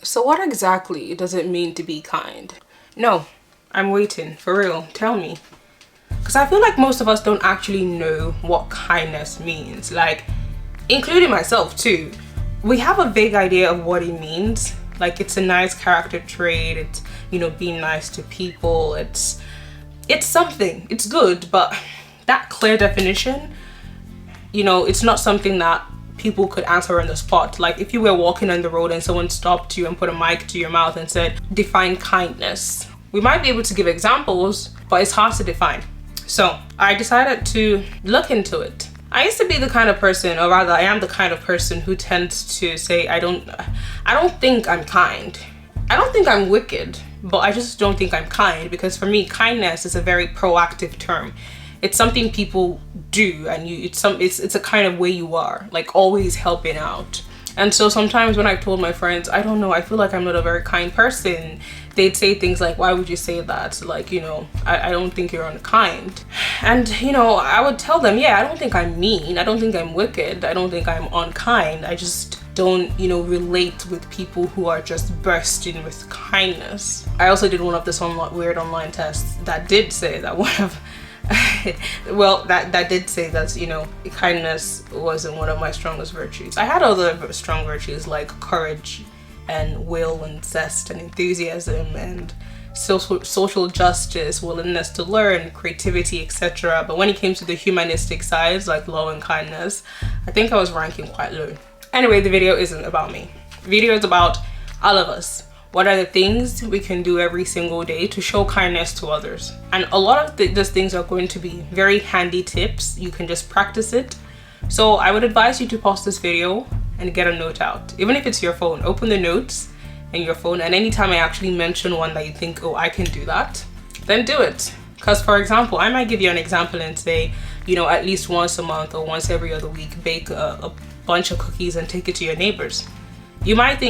So what exactly does it mean to be kind? No, I'm waiting, for real, tell me. Because I feel like most of us don't actually know what kindness means, like, including myself too. We have a vague idea of what it means. Like, it's a nice character trait, it's, you know, being nice to people, it's something, it's good, but that clear definition, you know, it's not something that people could answer on the spot. Like, if you were walking on the road and someone stopped you and put a mic to your mouth and said, define kindness, we might be able to give examples, but it's hard to define. So I decided to look into it. I used to be the kind of person, or rather I am the kind of person who tends to say, I don't think I'm kind. I don't think I'm wicked, but I just don't think I'm kind, because for me, kindness is a very proactive term. It's something people do, and it's a kind of way you are, like always helping out. And so sometimes when I told my friends, I don't know, I feel like I'm not a very kind person, they'd say things like, why would you say that? Like, you know, I don't think you're unkind. And, you know, I would tell them, yeah, I don't think I'm mean, I don't think I'm wicked, I don't think I'm unkind, I just don't, you know, relate with people who are just bursting with kindness. I also did one of this weird online tests that did say that one of well, that did say that, you know, kindness wasn't one of my strongest virtues. I had other strong virtues like courage and will and zest and enthusiasm and social justice, willingness to learn, creativity, etc. But when it came to the humanistic sides like love and kindness, I think I was ranking quite low. Anyway, the video isn't about me. The video is about all of us. What are the things we can do every single day to show kindness to others? And a lot of these things are going to be very handy tips. You can just practice it. So I would advise you to pause this video and get a note out. Even if it's your phone, open the notes in your phone, and anytime I actually mention one that you think, oh, I can do that, then do it. Because for example, I might give you an example and say, you know, at least once a month or once every other week, bake a bunch of cookies and take it to your neighbors. You might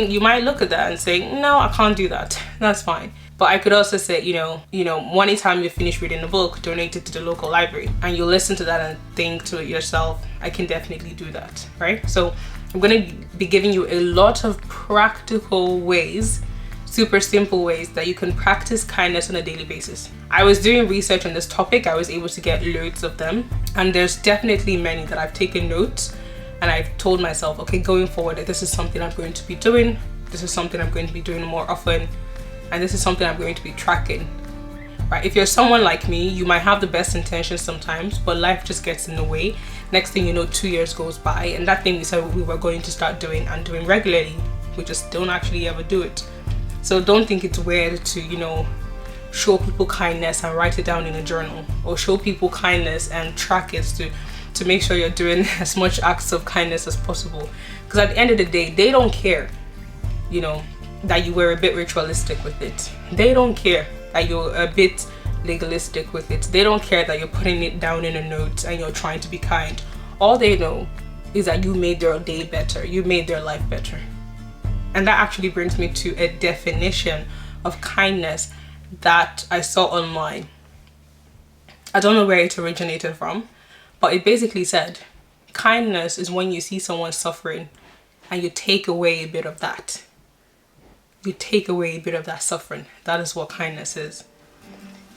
look at that and say, no, I can't do that. That's fine. But I could also say, you know, one time you finish reading a book, donate it to the local library, and you listen to that and think to yourself, I can definitely do that, right? So I'm going to be giving you a lot of practical ways, super simple ways that you can practice kindness on a daily basis. I was doing research on this topic. I was able to get loads of them, and there's definitely many that I've taken notes. And I've told myself, okay, going forward, this is something I'm going to be doing. This is something I'm going to be doing more often. And this is something I'm going to be tracking, right? If you're someone like me, you might have the best intentions sometimes, but life just gets in the way. Next thing you know, 2 years goes by, and that thing we said we were going to start doing and doing regularly, we just don't actually ever do it. So don't think it's weird to, you know, show people kindness and write it down in a journal, or show people kindness and track it to make sure you're doing as much acts of kindness as possible. Because at the end of the day, they don't care, you know, that you were a bit ritualistic with it. They don't care that you're a bit legalistic with it. They don't care that you're putting it down in a note and you're trying to be kind. All they know is that you made their day better, you made their life better. And that actually brings me to a definition of kindness that I saw online. I don't know where it originated from, but it basically said, kindness is when you see someone suffering and you take away a bit of that. You take away a bit of that suffering. That is what kindness is.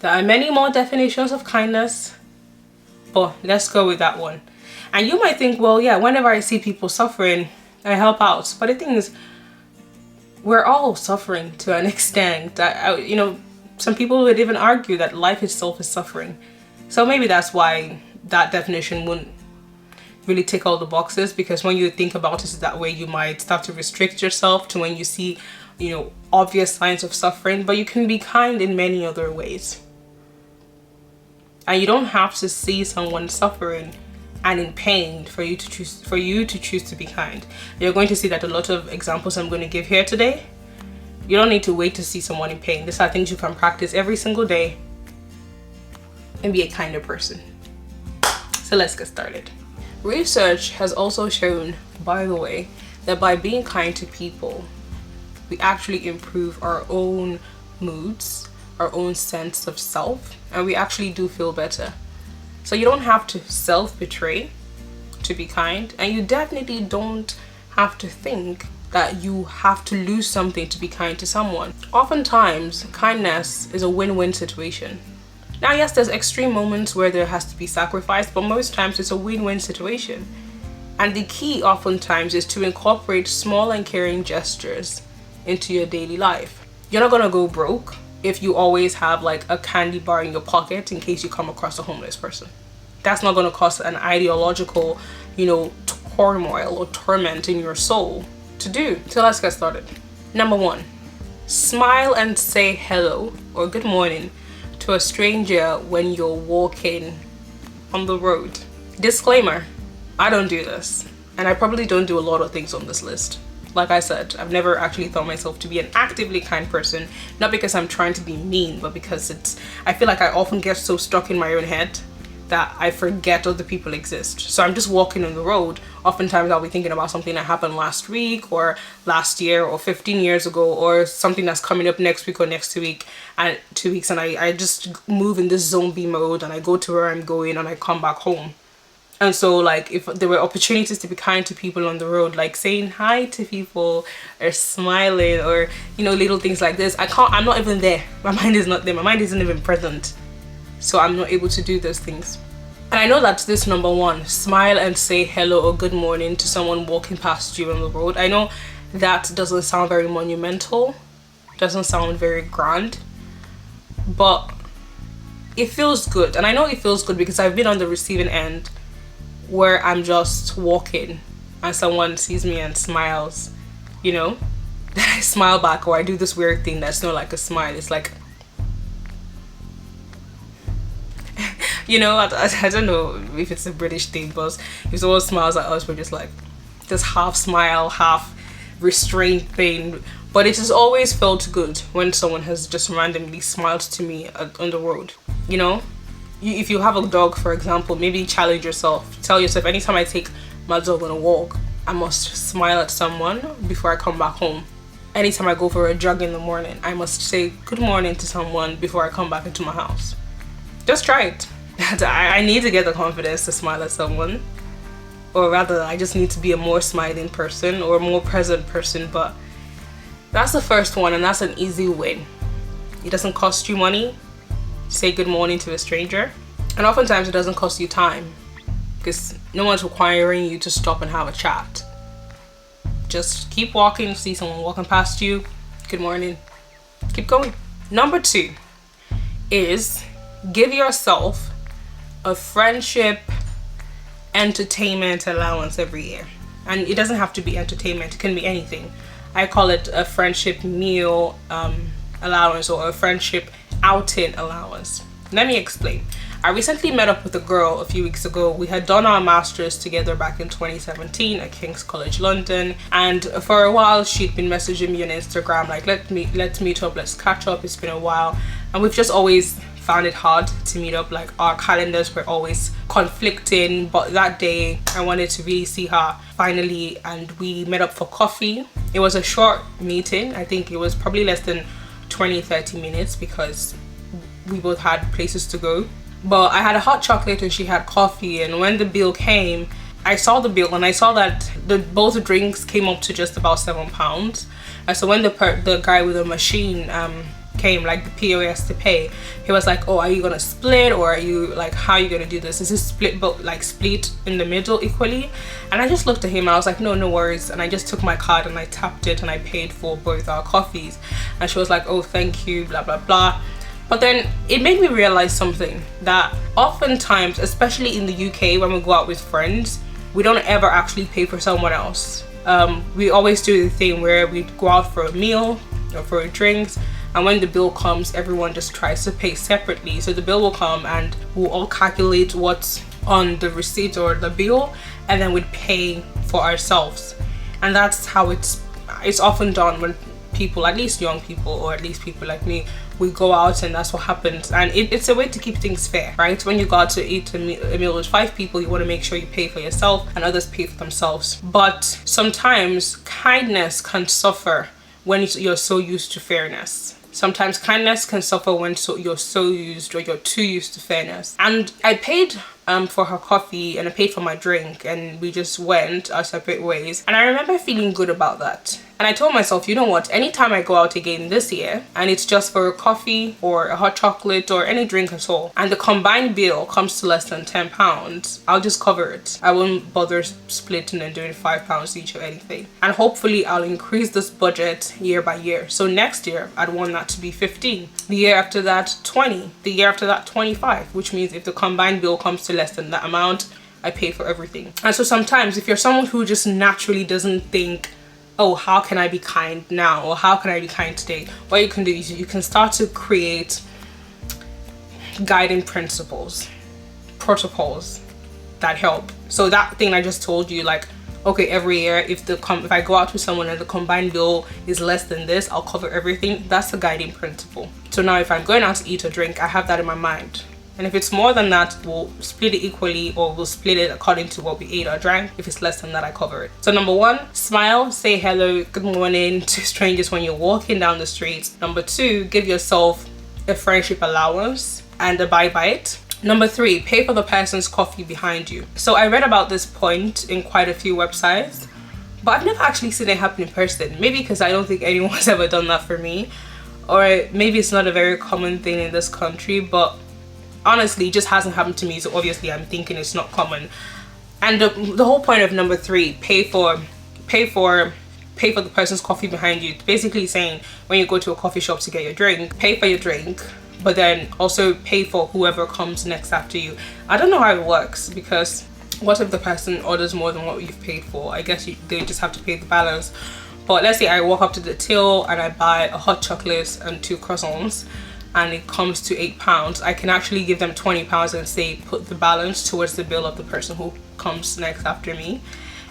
There are many more definitions of kindness, but let's go with that one. And you might think, well, yeah, whenever I see people suffering, I help out. But the thing is, we're all suffering to an extent. You know, some people would even argue that life itself is suffering. So maybe that's why that definition wouldn't really tick all the boxes, because when you think about it that way, you might start to restrict yourself to when you see, you know, obvious signs of suffering. But you can be kind in many other ways. And you don't have to see someone suffering and in pain for you to choose to be kind. You're going to see that a lot of examples I'm going to give here today, you don't need to wait to see someone in pain. These are things you can practice every single day and be a kinder person. So let's get started. Research has also shown, by the way, that by being kind to people, we actually improve our own moods, our own sense of self, and we actually do feel better. So you don't have to self-betray to be kind, and you definitely don't have to think that you have to lose something to be kind to someone. Oftentimes, kindness is a win-win situation. Now, yes, there's extreme moments where there has to be sacrifice, but most times it's a win-win situation. And the key oftentimes is to incorporate small and caring gestures into your daily life. You're not gonna go broke if you always have like a candy bar in your pocket in case you come across a homeless person. That's not gonna cause an ideological, turmoil or torment in your soul to do. So let's get started. Number 1, smile and say hello or good morning to a stranger when you're walking on the road. Disclaimer, I don't do this, and I probably don't do a lot of things on this list. Like I said, I've never actually thought myself to be an actively kind person, not because I'm trying to be mean, but because I feel like I often get so stuck in my own head that I forget other people exist. So I'm just walking on the road. Oftentimes I'll be thinking about something that happened last week or last year or 15 years ago, or something that's coming up next week or next week and 2 weeks, and I just move in this zombie mode and I go to where I'm going and I come back home. And so like if there were opportunities to be kind to people on the road, like saying hi to people or smiling or little things like this, I'm not even there. My mind is not there. My mind isn't even present. So I'm not able to do those things. And I know that this number 1, smile and say hello or good morning to someone walking past you on the road. I know that doesn't sound very monumental, doesn't sound very grand, but it feels good. And I know it feels good because I've been on the receiving end where I'm just walking and someone sees me and smiles, then I smile back, or I do this weird thing that's not like a smile. It's like, I don't know if it's a British thing, but if someone smiles at us, we're just like this half smile, half restrained thing. But it has always felt good when someone has just randomly smiled to me on the road. If you have a dog, for example, maybe challenge yourself. Tell yourself, anytime I take my dog on a walk, I must smile at someone before I come back home. Anytime I go for a jog in the morning, I must say good morning to someone before I come back into my house. Just try it. I need to get the confidence to smile at someone, or rather I just need to be a more smiling person or a more present person. But that's the first one, and that's an easy win. It doesn't cost you money. Say good morning to a stranger, and oftentimes it doesn't cost you time because no one's requiring you to stop and have a chat. Just keep walking, see someone walking past you, good morning, keep going. Number 2 is give yourself a friendship entertainment allowance every year. And it doesn't have to be entertainment, it can be anything. I call it a friendship meal allowance or a friendship outing allowance. Let me explain. I recently met up with a girl a few weeks ago. We had done our masters together back in 2017 at King's College London, and for a while she'd been messaging me on Instagram like, let's meet up, let's catch up, it's been a while. And we've just always found it hard to meet up. Like our calendars were always conflicting, but that day I wanted to really see her finally, and we met up for coffee. It was a short meeting. I think it was probably less than 20-30 minutes because we both had places to go. But I had a hot chocolate and she had coffee, and when the bill came, I saw the bill and I saw that both drinks came up to just about £7. And so when the guy with the machine came, like the POS to pay, he was like, oh, are you gonna split, or are you like, how are you gonna do this? Is this split, but like split in the middle equally? And I just looked at him and I was like, no worries. And I just took my card and I tapped it and I paid for both our coffees. And she was like, oh, thank you, blah blah blah. But then it made me realize something, that oftentimes, especially in the UK, when we go out with friends, we don't ever actually pay for someone else. We always do the thing where we go out for a meal or for a drinks, and when the bill comes, everyone just tries to pay separately. So the bill will come and we'll all calculate what's on the receipt or the bill, and then we'd pay for ourselves. And that's how it's often done when people, at least young people, or at least people like me, we go out, and that's what happens. And it's a way to keep things fair, right? When you go out to eat a meal with 5 people, you want to make sure you pay for yourself and others pay for themselves. But sometimes kindness can suffer when you're so used to fairness. Sometimes kindness can suffer when you're so used, or you're too used to fairness. And I paid for her coffee, and I paid for my drink, and we just went our separate ways. And I remember feeling good about that. And I told myself, you know what, anytime I go out again this year and it's just for a coffee or a hot chocolate or any drink at all, and the combined bill comes to less than £10, I'll just cover it. I won't bother splitting and doing £5 each or anything. And hopefully I'll increase this budget year by year. So next year I'd want that to be 15, the year after that 20, the year after that 25, which means if the combined bill comes to less than that amount, I pay for everything. And so sometimes if you're someone who just naturally doesn't think, oh, how can I be kind now, or how can I be kind today, what you can do is you can start to create guiding principles, protocols that help. So that thing I just told you, like, okay, every year if I go out with someone and the combined bill is less than this, I'll cover everything. That's the guiding principle. So now if I'm going out to eat or drink, I have that in my mind. And if it's more than that, we'll split it equally, or we'll split it according to what we ate or drank. If it's less than that, I cover it. So number 1, smile, say hello, good morning to strangers when you're walking down the street. Number 2, give yourself a friendship allowance and a bye bite. Number 3, pay for the person's coffee behind you. So I read about this point in quite a few websites, but I've never actually seen it happen in person. Maybe because I don't think anyone's ever done that for me, or maybe it's not a very common thing in this country, but honestly, it just hasn't happened to me, so obviously I'm thinking it's not common. And the whole point of number 3, pay for the person's coffee behind you. It's basically saying when you go to a coffee shop to get your drink, pay for your drink, but then also pay for whoever comes next after you. I don't know how it works, because what if the person orders more than what you've paid for? I guess they just have to pay the balance. But let's say I walk up to the till and I buy a hot chocolate and 2 croissants, and it comes to £8, I can actually give them £20 and say put the balance towards the bill of the person who comes next after me.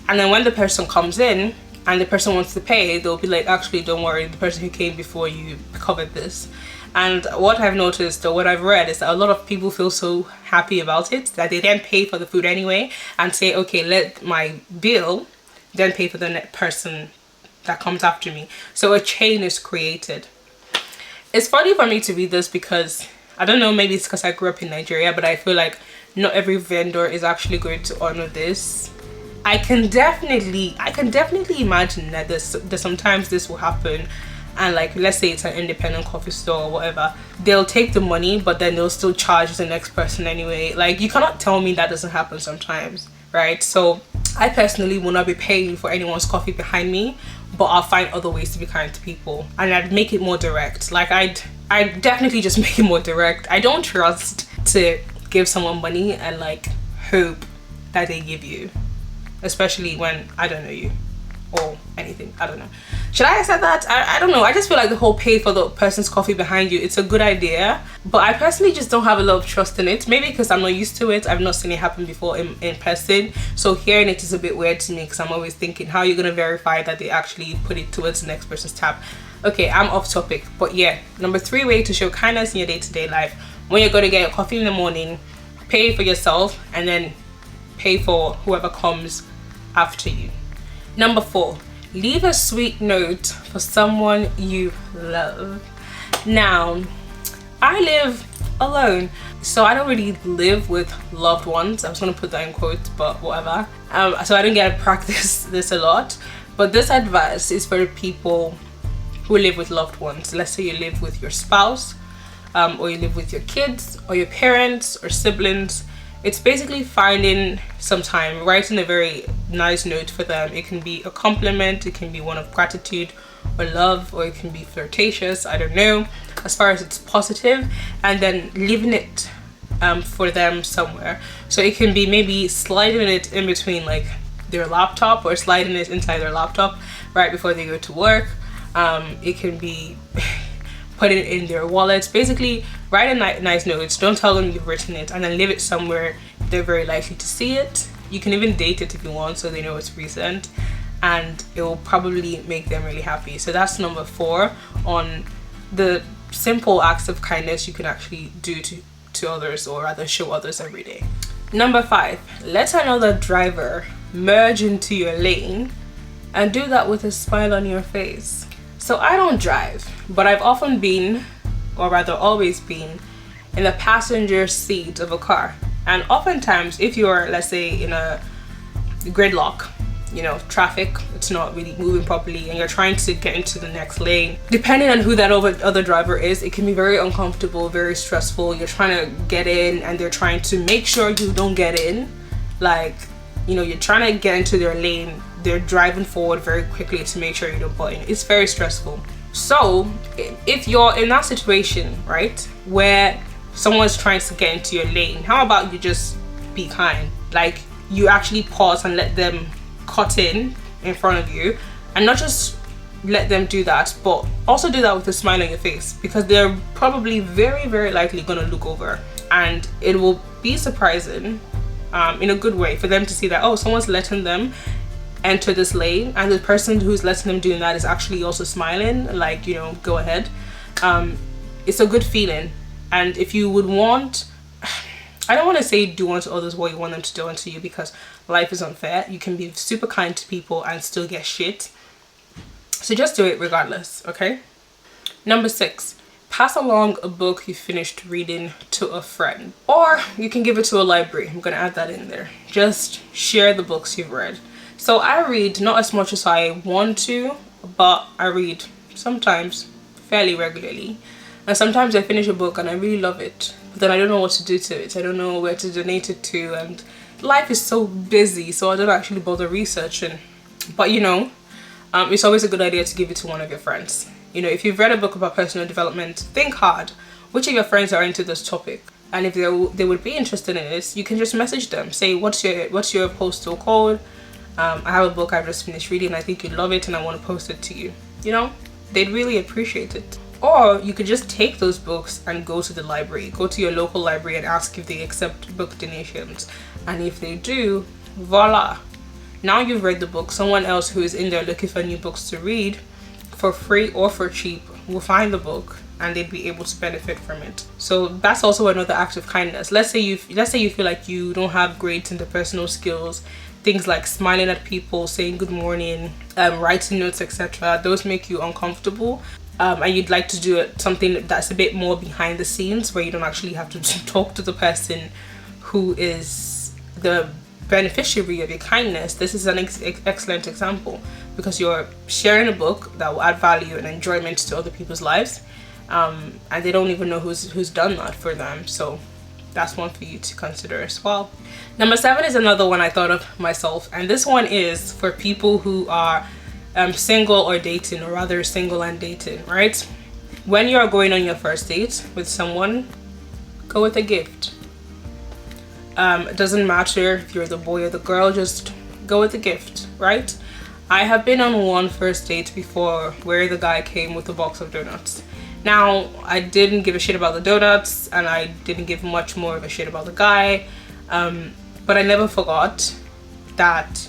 And then when the person comes in and the person wants to pay, they'll be like, actually don't worry, the person who came before you covered this. And what I've noticed, or what I've read, is that a lot of people feel so happy about it that they then pay for the food anyway and say, okay, let my bill then pay for the next person that comes after me. So a chain is created. It's funny for me to read this because, I don't know, maybe it's because I grew up in Nigeria, but I feel like not every vendor is actually going to honor this. I can definitely imagine that there's sometimes this will happen, and like, let's say it's an independent coffee store or whatever, they'll take the money, but then they'll still charge the next person anyway. Like, you cannot tell me that doesn't happen sometimes, right? So I personally will not be paying for anyone's coffee behind me, but I'll find other ways to be kind to people, and I'd make it more direct. Like, I'd definitely just make it more direct. I don't trust to give someone money and like hope that they give you, especially when I don't know you or anything. I don't know. Should I have said that? I don't know. I just feel like the whole pay for the person's coffee behind you, it's a good idea, but I personally just don't have a lot of trust in it. Maybe because I'm not used to it. I've not seen it happen before in person. So hearing it is a bit weird to me, because I'm always thinking, how are you going to verify that they actually put it towards the next person's tab? Okay, I'm off topic. But yeah, number 3 way to show kindness in your day-to-day life. When you're going to get your coffee in the morning, pay for yourself and then pay for whoever comes after you. Number 4, leave a sweet note for someone you love. Now, I live alone, so I don't really live with loved ones. I was gonna put that in quotes, but whatever. So I don't get to practice this a lot. But this advice is for people who live with loved ones. Let's say you live with your spouse, or you live with your kids, or your parents, or siblings. It's basically finding some time, writing a very nice note for them. It can be a compliment, it can be one of gratitude or love, or it can be flirtatious, I don't know, as far as it's positive, and then leaving it for them somewhere. So it can be maybe sliding it in between like their laptop, or sliding it inside their laptop right before they go to work. It can be putting it in their wallets. Basically, write a nice notes, don't tell them you've written it, and then leave it somewhere they're very likely to see it. You can even date it if you want, so they know it's recent, and it will probably make them really happy. So that's number 4 on the simple acts of kindness you can actually do to others, or rather show others every day. Number 5, let another driver merge into your lane, and do that with a smile on your face. So I don't drive, but I've often been, or rather always been, in the passenger seat of a car. And oftentimes, if you're, let's say, in a gridlock, you know, traffic, it's not really moving properly, and you're trying to get into the next lane, depending on who that other driver is, it can be very uncomfortable, very stressful. You're trying to get in and they're trying to make sure you don't get in. Like, you know, you're trying to get into their lane, they're driving forward very quickly to make sure you don't butt in. It's very stressful. So if you're in that situation, right, where someone's trying to get into your lane, how about you just be kind? Like, you actually pause and let them cut in front of you, and not just let them do that, but also do that with a smile on your face, because they're probably very, very likely going to look over, and it will be surprising in a good way for them to see that, oh, someone's letting them enter this lane, and the person who's letting them doing that is actually also smiling, like, you know, go ahead. It's a good feeling. And if you would want, I don't want to say do unto others what you want them to do unto you, because life is unfair. You can be super kind to people and still get shit. So just do it regardless, okay? Number 6, pass along a book you finished reading to a friend. Or you can give it to a library. I'm going to add that in there. Just share the books you've read. So I read not as much as I want to, but I read sometimes fairly regularly. And sometimes I finish a book and I really love it, but then I don't know what to do to it. I don't know where to donate it to, and life is so busy, so I don't actually bother researching. But you know, it's always a good idea to give it to one of your friends. You know, if you've read a book about personal development, think hard. Which of your friends are into this topic? And if they would be interested in this, you can just message them. Say, what's your postal code? I have a book I've just finished reading. I think you'd love it and I want to post it to you. You know, they'd really appreciate it. Or you could just take those books and go to the library. Go to your local library and ask if they accept book donations. And if they do, voila. Now you've read the book. Someone else who is in there looking for new books to read for free or for cheap will find the book and they'd be able to benefit from it. So that's also another act of kindness. Let's say you feel like you don't have great interpersonal skills. Things like smiling at people, saying good morning, writing notes, etc. Those make you uncomfortable. And you'd like to do it something that's a bit more behind the scenes, where you don't actually have to talk to the person who is the beneficiary of your kindness. This is an excellent example, because you're sharing a book that will add value and enjoyment to other people's lives, and they don't even know who's done that for them. So that's one for you to consider as well. Number 7 is another one I thought of myself, and this one is for people who are single or dating, or rather single and dating, right? When you're going on your first date with someone, go with a gift. It doesn't matter if you're the boy or the girl, just go with a gift, right? I have been on one first date before where the guy came with a box of donuts. Now, I didn't give a shit about the donuts, and I didn't give much more of a shit about the guy, but I never forgot that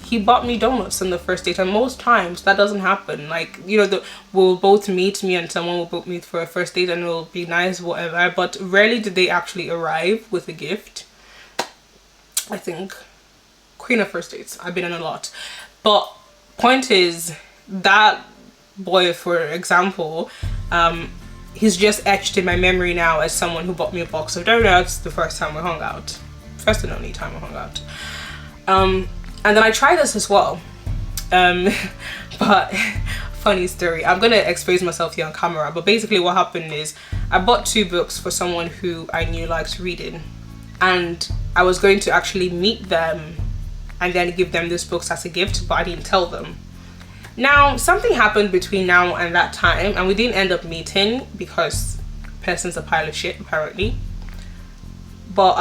he bought me donuts on the first date. And most times that doesn't happen. Like, you know, we'll both meet, me and someone will both meet for a first date and it'll be nice, whatever, but rarely did they actually arrive with a gift. I think queen of first dates, I've been on a lot, but point is, that boy, for example, he's just etched in my memory now as someone who bought me a box of donuts the first time we hung out. First and only time we hung out. And then I tried this as well, but funny story, I'm gonna expose myself here on camera, but basically what happened is I bought 2 books for someone who I knew liked reading, and I was going to actually meet them and then give them these books as a gift, but I didn't tell them. Now, something happened between now and that time, and we didn't end up meeting because person's a pile of shit apparently. But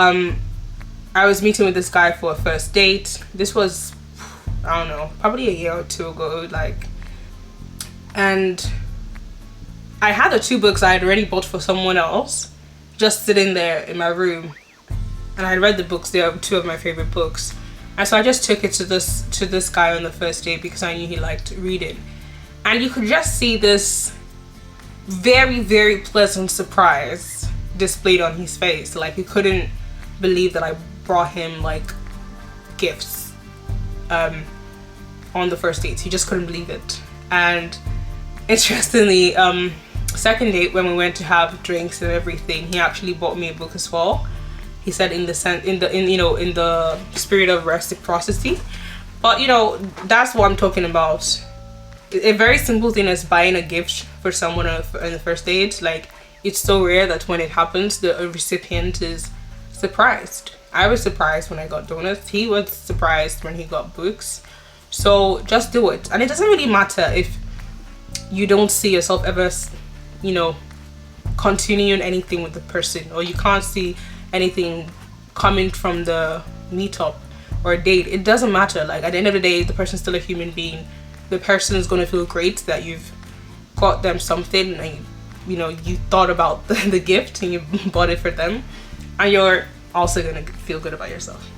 I was meeting with this guy for a first date. This was, I don't know, probably a year or 2 ago, like, and I had the 2 books I had already bought for someone else just sitting there in my room, and I had read the books. They are 2 of my favorite books, and so I just took it to this guy on the first date because I knew he liked reading. And you could just see this very, very pleasant surprise displayed on his face. Like, he couldn't believe that I brought him like gifts on the first date. He just couldn't believe it. And interestingly, second date, when we went to have drinks and everything, he actually bought me a book as well. He said in the sense, in the spirit of reciprocity. But that's what I'm talking about. A very simple thing is buying a gift for someone in the first date. Like, it's so rare that when it happens, the recipient is surprised. I was surprised when I got donuts. He was surprised when he got books. So just do it. And it doesn't really matter if you don't see yourself ever, continuing anything with the person, or you can't see anything coming from the meetup or date. It doesn't matter. Like, at the end of the day, the person's still a human being. The person is going to feel great that you've got them something, and you thought about the gift and you bought it for them, and you're also going to feel good about yourself.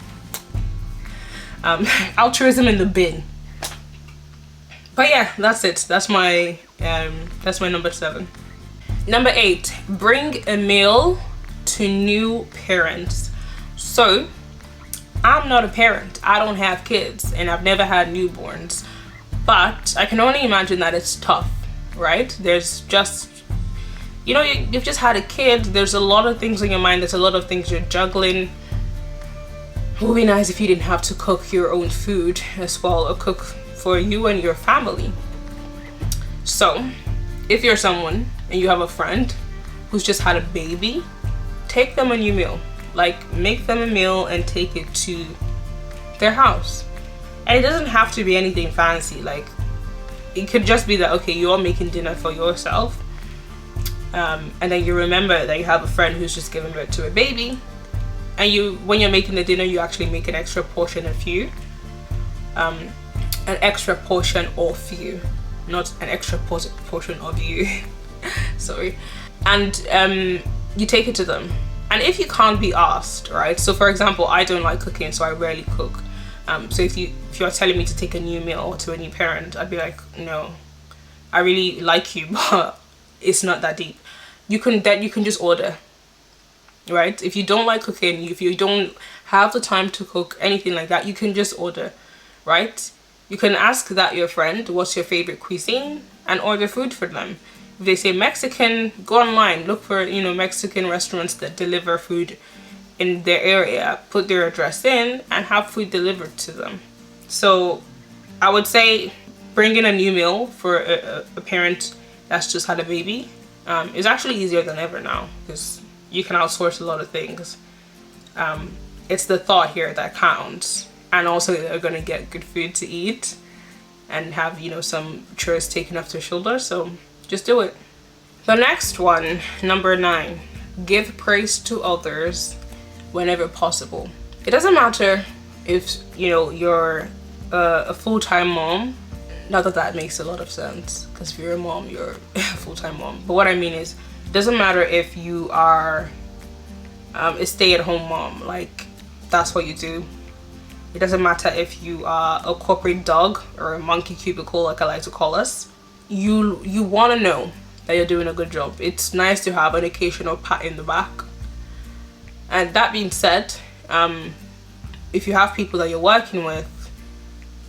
Altruism in the bin. But yeah, that's it. That's my number 7. Number 8, bring a meal to new parents. So I'm not a parent. I don't have kids, and I've never had newborns, but I can only imagine that it's tough, right? There's just, you've just had a kid. There's a lot of things in your mind. There's a lot of things you're juggling. It would be nice if you didn't have to cook your own food as well, or cook for you and your family. So if you're someone and you have a friend who's just had a baby, take them a new meal. Like, make them a meal and take it to their house. And it doesn't have to be anything fancy. Like, it could just be that, okay, you're making dinner for yourself, and then you remember that you have a friend who's just given birth to a baby, and when you're making the dinner, you actually make an extra portion of you, not an extra portion of you. Sorry. And you take it to them. And if you can't be asked, right? So for example, I don't like cooking, so I rarely cook. So if you're telling me to take a new meal to a new parent, I'd be like, no, I really like you, but it's not that deep. You can just order, right? If you don't like cooking, if you don't have the time to cook, anything like that, you can just order, right? You can ask that your friend, what's your favorite cuisine, and order food for them. If they say Mexican, go online, look for Mexican restaurants that deliver food in their area, put their address in, and have food delivered to them. So I would say bringing a new meal for a parent that's just had a baby is actually easier than ever now, because you can outsource a lot of things. It's the thought here that counts, and also they're gonna get good food to eat and have some chores taken off their shoulders. So just do it. The next one, number 9, give praise to others whenever possible. It doesn't matter if you're a full-time mom. Not that that makes a lot of sense, because if you're a mom, you're a full-time mom. But what I mean is, it doesn't matter if you are a stay-at-home mom. Like, that's what you do. It doesn't matter if you are a corporate dog or a monkey cubicle, like I like to call us. You want to know that you're doing a good job. It's nice to have an occasional pat in the back. And that being said, if you have people that you're working with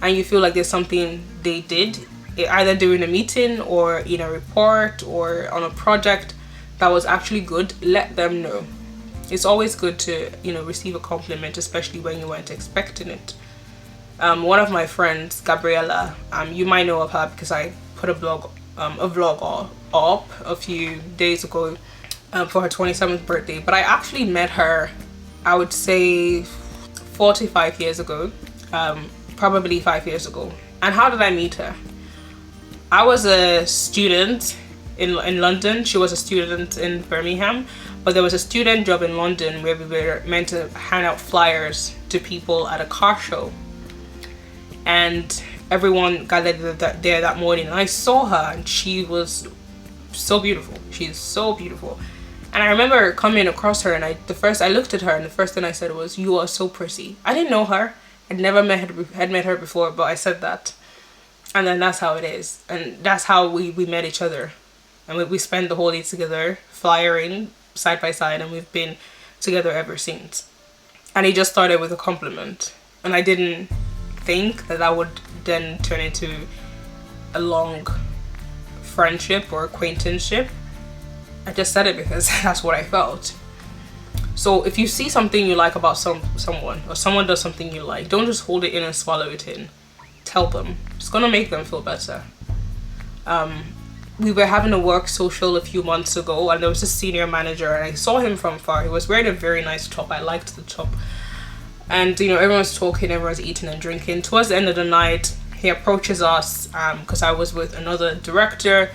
and you feel like there's something they did, either during a meeting or in a report or on a project that was actually good, let them know. It's always good to receive a compliment, especially when you weren't expecting it. One of my friends, Gabriella, you might know of her because I put a vlog up a few days ago for her 27th birthday. But I actually met her, I would say 45 years ago, probably 5 years ago. And how did I meet her? I was a student in London. She was a student in Birmingham, but there was a student job in London where we were meant to hand out flyers to people at a car show. And everyone gathered there that morning, and I saw her, and she was so beautiful. She's so beautiful. And I remember coming across her, and I looked at her, and the first thing I said was, "You are so pretty." I didn't know her. I'd never met her before, but I said that. And then that's how it is. And that's how we met each other. And we spent the whole day together, flyering side by side, and we've been together ever since. And it just started with a compliment. And I didn't think that would then turn into a long friendship or acquaintanceship. I just said it because that's what I felt. So if you see something you like about someone, or someone does something you like, don't just hold it in and swallow it in. Tell them. It's gonna make them feel better. We were having a work social a few months ago, and there was a senior manager, and I saw him from far. He was wearing a very nice top. I liked the top. And you know, everyone's talking, everyone's eating and drinking. Towards the end of the night, he approaches us because I was with another director.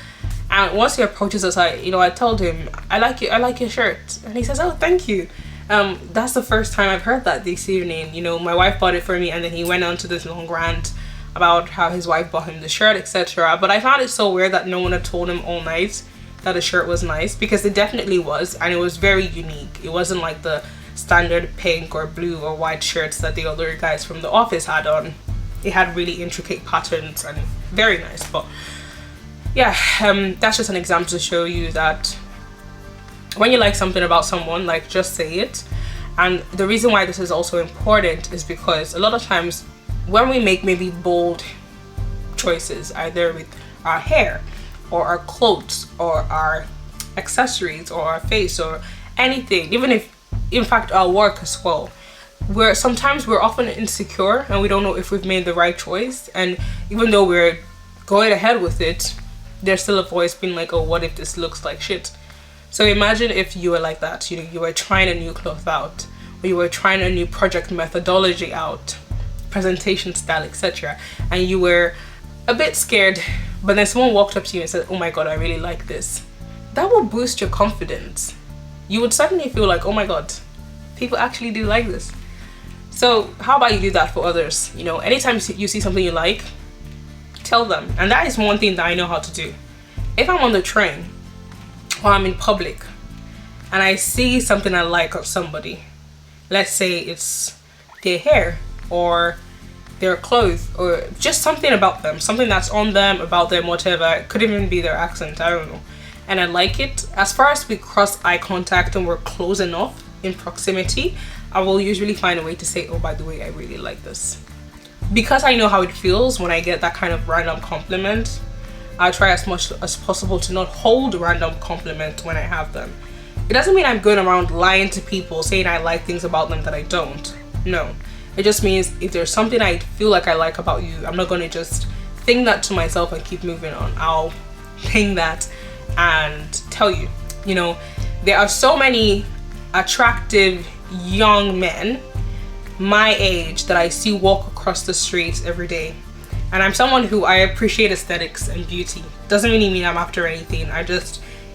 And once he approaches us, I told him, I like your shirt. And he says, oh, thank you. That's the first time I've heard that this evening. You know, my wife bought it for me, and then he went on to this long rant about how his wife bought him the shirt, etc. But I found it so weird that no one had told him all night that the shirt was nice, because it definitely was, and it was very unique. It wasn't like the standard pink or blue or white shirts that the other guys from the office had on. It had really intricate patterns and very nice. But yeah, that's just an example to show you that when you like something about someone, like, just say it. And the reason why this is also important is because a lot of times when we make maybe bold choices, either with our hair or our clothes or our accessories or our face or anything, even if in fact our work as well, we're often insecure and we don't know if we've made the right choice. And even though we're going ahead with it, there's still a voice being like, oh, what if this looks like shit? So imagine if you were like that. You were trying a new cloth out, or you were trying a new project methodology out, presentation style, etc., and you were a bit scared, but then someone walked up to you and said, oh my god, I really like this. That will boost your confidence. You would suddenly feel like, oh my god, people actually do like this. So how about you do that for others? You know, anytime you see something you like, tell them. And that is one thing that I know how to do. If I'm on the train or I'm in public and I see something I like of somebody, let's say it's their hair or their clothes or just something about them, something that's on them, about them, whatever. It could even be their accent, I don't know. And I like it. As far as we cross eye contact and we're close enough in proximity, I will usually find a way to say, oh, by the way, I really like this. Because I know how it feels when I get that kind of random compliment, I try as much as possible to not hold random compliments when I have them. It doesn't mean I'm going around lying to people saying I like things about them that I don't. No. It just means if there's something I feel like I like about you, I'm not going to just think that to myself and keep moving on. I'll think that and tell you. You know, there are so many attractive young men my age that I see walk across the streets every day. And I'm someone who, I appreciate aesthetics and beauty. Doesn't really mean I'm after anything.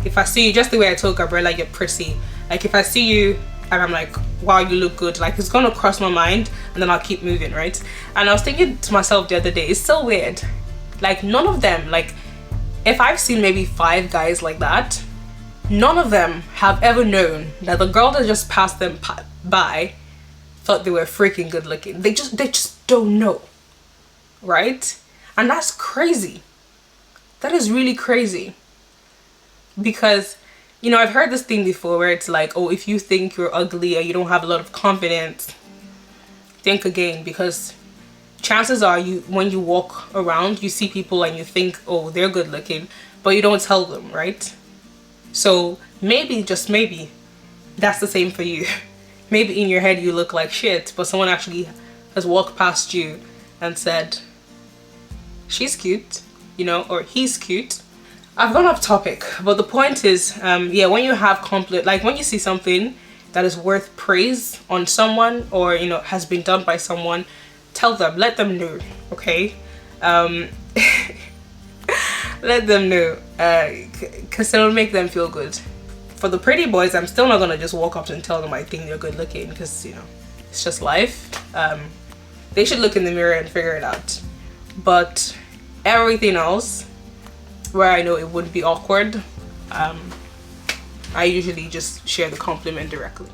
If I see you, just the way I told Gabriella, you're pretty. Like, if I see you and I'm like, wow, you look good, like, it's gonna cross my mind and then I'll keep moving, right? And I was thinking to myself the other day, it's so weird. Like, none of them, like, if I've seen maybe 5 guys like that, none of them have ever known that the girl that just passed them by thought they were freaking good looking. They just don't know, right? And that's crazy. That is really crazy. Because, you know, I've heard this thing before where it's like, oh, if you think you're ugly or you don't have a lot of confidence, think again, because chances are when you walk around, you see people and you think, oh, they're good looking, but you don't tell them, right? So maybe, just maybe, that's the same for you. Maybe in your head you look like shit, but someone actually has walked past you and said, she's cute, you know, or he's cute. I've gone off topic, but the point is, yeah, when you have like when you see something that is worth praise on someone, or, you know, has been done by someone, tell them, let them know, okay? Let them know, because it'll make them feel good. For the pretty boys, I'm still not gonna just walk up and tell them I think they're good looking, because, you know, it's just life. They should look in the mirror and figure it out. But everything else, where I know it wouldn't be awkward, I usually just share the compliment directly.